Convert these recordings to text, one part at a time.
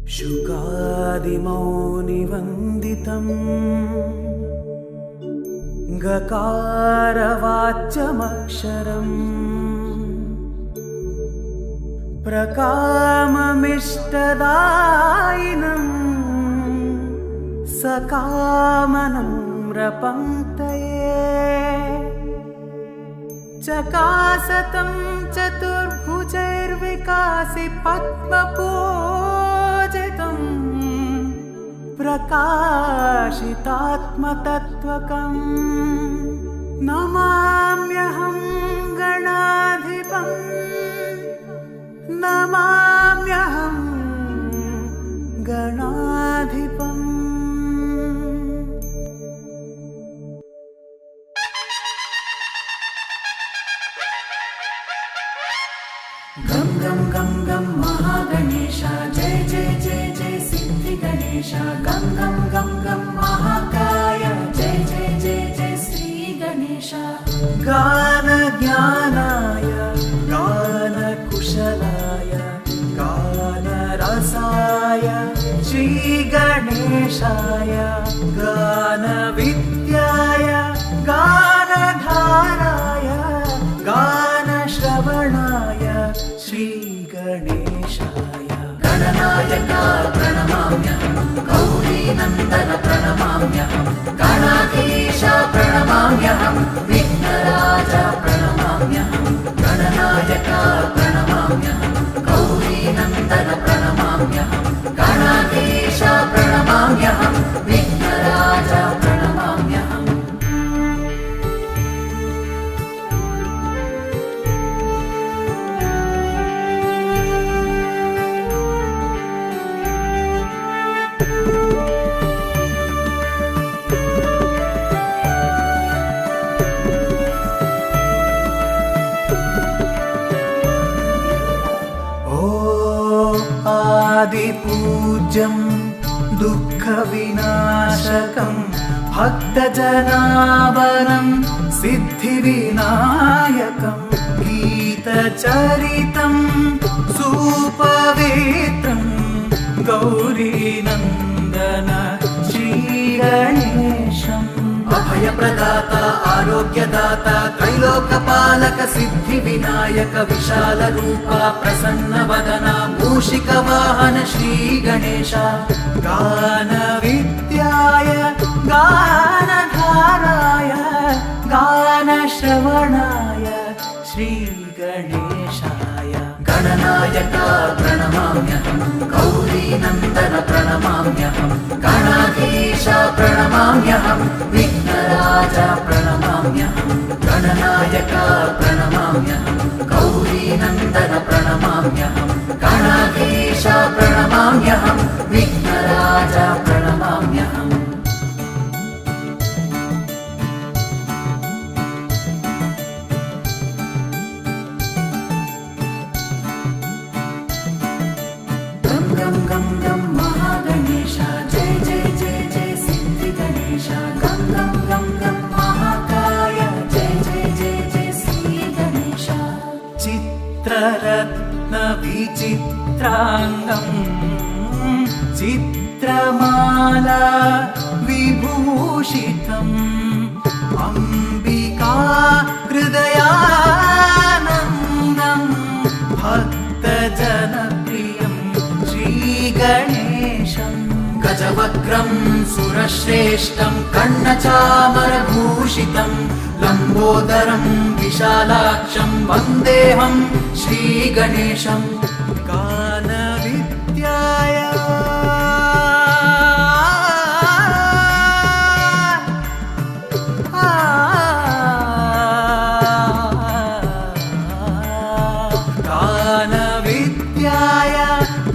शुकादिमौनिवन्दितम् गकारवाच्यमक्षरम् प्रकाममिष्टदायिनं सकामनम्रपङ्क्तये चकासतं चतुर्भुजैर्विकासि पद्मपूजितं प्रकाशितात्मतत्त्वकम् नमाम्यहं गणाधिपम् नमाम्यहं गणाधिपम्। गं गं गं गं महागणेश जय जय जय जय सिद्धि गणेश गं गं गं गं महाकाय जय जय जय जय श्री गणेश गानज्ञानाय गानकुशलाय गानरसाय श्रीगणेशाय गानविद्याय गानधाराय गानश्रवणाय श्रीगणेशाय गणनायका प्रणमाम्यहं गौरीनन्दन प्रणमाम्यहं गणाधीश प्रणमाम्यहं विघ्नराज प्रणमाम्यहं गणनायका प्रणमाम्यहं गौरीनन्दन प्रणमाम्यहं गणाधीश प्रणमाम्यहं विघ्नराज प्रणमाम्यहम्। आदिपूज्यं दुःखविनाशकं भक्तजनावनं सिद्धिविनायकं गीतचरितं सुपवित्रं गौरीनन्दन श्रीगणेशम् अभयप्रदाता आरोग्यदाता त्रैलोकपालक सिद्धिविनायक विशालरूपा प्रसन्नवदना मूषिकवाहन श्रीगणेश गानविद्याय गानधाराय गानश्रवणाय श्रीगणेशाय गणनायका प्रणमाम्यहं गौरीनन्दन प्रणमाम्यहं गणाधीश प्रणमाम्यहं विघ्नराज प्रणमाम्यहं गणनायका प्रणमाम्यहं गौरीनन्दन प्रणमाम्यहं गणाधीश प्रणमाम्यहं विघ्नराज प्रणमाम्यहम्। गं गं गं गं महागणेश जय जय जय जय सिद्धि गणेश गं गं गं गं महाकाय जय जय जय जय श्री गणेश चित्ररत्नविचित्राङ्गं चित्रमाला विभूषितम् अम्बिका हृदयानन्दं भक्तजनप्रियं श्रीगणेशम् गजवक्त्रं सुरश्रेष्ठं कर्णचामरभूषितं लम्बोदरं विशालाक्षं वन्देऽहं श्रीगणेशम् गानविद्याय गानविद्याय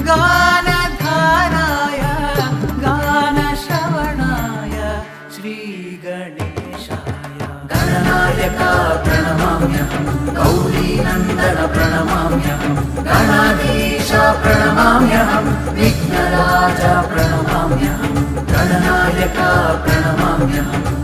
गानधाराय गानश्रवणाय श्रीगणेशाय गणनायका प्रणमाम्यहं गौरीनन्दन प्रणमाम्यहं गणाधीश प्रणमाम्यहं विघ्नराज प्रणमाम्यहं गणनायका प्रणमाम्यहम्।